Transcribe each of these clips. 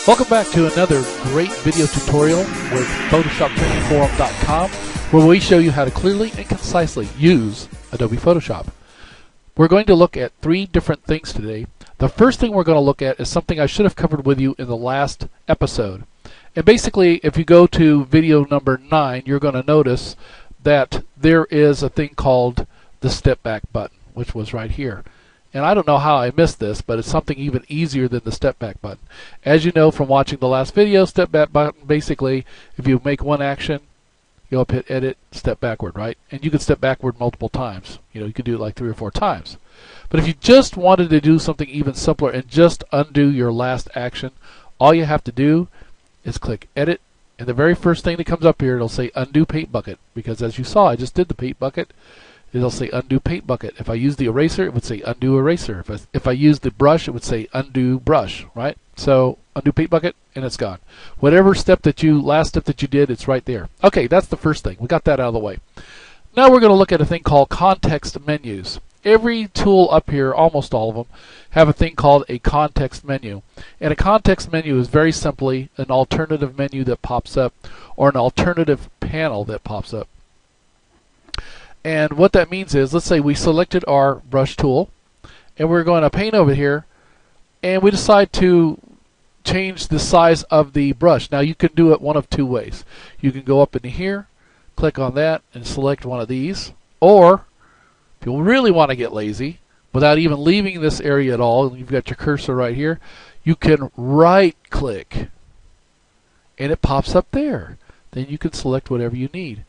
Welcome back to another great video tutorial with PhotoshopTrainingForum.com, where we show you how to clearly and concisely use Adobe Photoshop. We're going to look at three different things today. The first thing we're going to look at is something I should have covered with you in the last episode. And basically, if you go to video number 9, you're going to notice that there is a thing called the step back button, which was right here. And I don't know how I missed this, but it's something even easier than the step back button. As you know from watching the last video, step back button, basically, if you make one action, you go up, hit edit, step backward, right? And you can step backward multiple times. You know, you could do it like 3 or 4 times. But if you just wanted to do something even simpler and just undo your last action, all you have to do is click edit, and the very first thing that comes up here, it'll say undo paint bucket, because as you saw, I just did the paint bucket. It'll say undo paint bucket. If I use the eraser, it would say undo eraser. If I use the brush, it would say undo brush, right? So undo paint bucket, and it's gone. Whatever last step that you did, it's right there. Okay, that's the first thing. We got that out of the way. Now we're going to look at a thing called context menus. Every tool up here, almost all of them, have a thing called a context menu. And a context menu is very simply an alternative menu that pops up, or an alternative panel that pops up. And what that means is, let's say we selected our brush tool, and we're going to paint over here, and we decide to change the size of the brush. Now you can do it one of two ways. You can go up into here, click on that, and select one of these. Or, if you really want to get lazy, without even leaving this area at all, and you've got your cursor right here, you can right-click, and it pops up there. Then you can select whatever you need.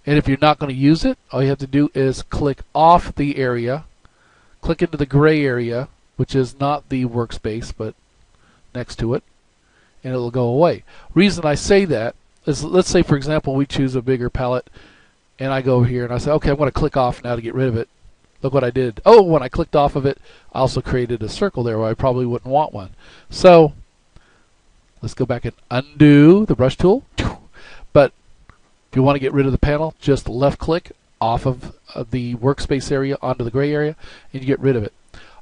And if you're not going to use it, all you have to do is click off the area, click into the gray area, which is not the workspace, but next to it, and it'll go away. Reason I say that is, let's say, for example, we choose a bigger palette, and I go over here and I say, okay, I'm going to click off now to get rid of it. Look what I did. Oh, when I clicked off of it, I also created a circle there where I probably wouldn't want one. So let's go back and undo the brush tool. But if you want to get rid of the panel, just left click off of the workspace area onto the gray area, and you get rid of it.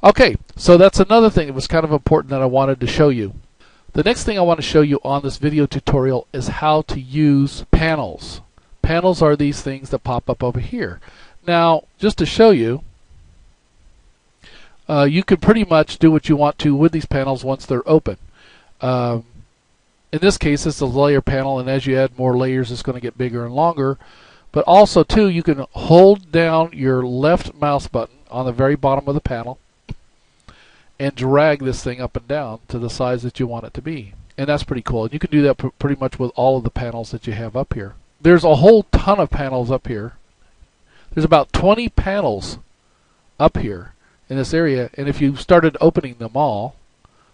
Okay, so that's another thing that was kind of important that I wanted to show you. The next thing I want to show you on this video tutorial is how to use panels. Panels are these things that pop up over here. Now, just to show you, you can pretty much do what you want to with these panels once they're open. In this case, it's a layer panel, and as you add more layers, it's going to get bigger and longer. But also, too, you can hold down your left mouse button on the very bottom of the panel and drag this thing up and down to the size that you want it to be. And that's pretty cool. And you can do that pretty much with all of the panels that you have up here. There's a whole ton of panels up here. There's about 20 panels up here in this area, and if you started opening them all,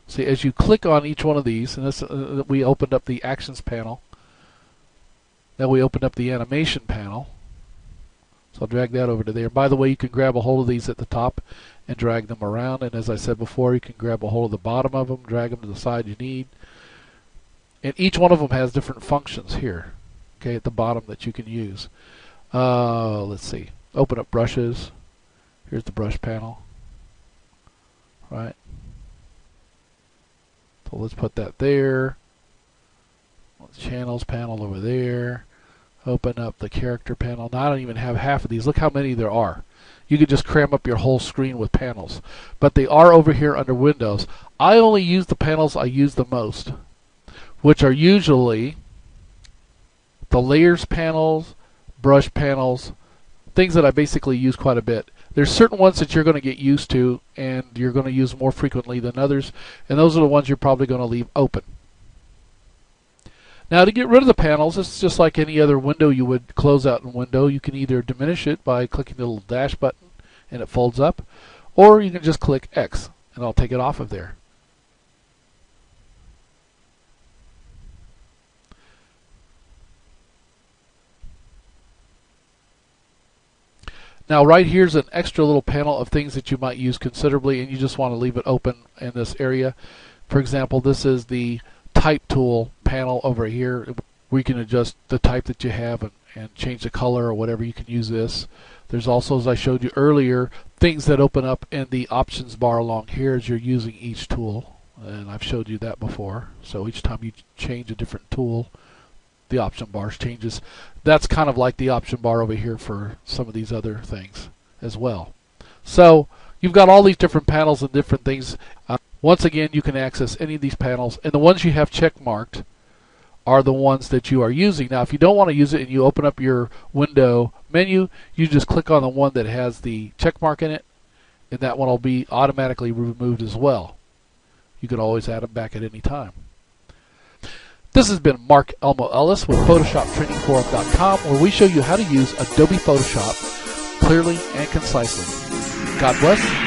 see, as you click on each one of these, and this, we opened up the Actions panel. Now we opened up the Animation panel. So I'll drag that over to there. By the way, you can grab a hold of these at the top and drag them around. And as I said before, you can grab a hold of the bottom of them, drag them to the side you need. And each one of them has different functions here, okay, at the bottom that you can use. Let's see. Open up brushes. Here's the brush panel. Right. So let's put that there. Channels panel over there. Open up the character panel. Now I don't even have half of these. Look how many there are. You could just cram up your whole screen with panels. But they are over here under Windows. I only use the panels I use the most, which are usually the layers panels, brush panels, things that I basically use quite a bit. There's certain ones that you're going to get used to and you're going to use more frequently than others, and those are the ones you're probably going to leave open. Now, to get rid of the panels, it's just like any other window you would close out in Windows. You can either diminish it by clicking the little dash button and it folds up, or you can just click X and I'll take it off of there. Now right here's an extra little panel of things that you might use considerably, and you just want to leave it open in this area. For example, this is the type tool panel over here where you can adjust the type that you have and change the color or whatever. You can use this. There's also, as I showed you earlier, things that open up in the options bar along here as you're using each tool. and I've showed you that before. So each time you change a different tool, the option bar changes. That's kind of like the option bar over here for some of these other things as well. So you've got all these different panels and different things. Once again, you can access any of these panels, and the ones you have check marked are the ones that you are using. Now, if you don't want to use it and you open up your window menu, you just click on the one that has the check mark in it, and that one will be automatically removed as well. You can always add them back at any time. This has been Mark Elmo Ellis with PhotoshopTrainingForum.com, where we show you how to use Adobe Photoshop clearly and concisely. God bless.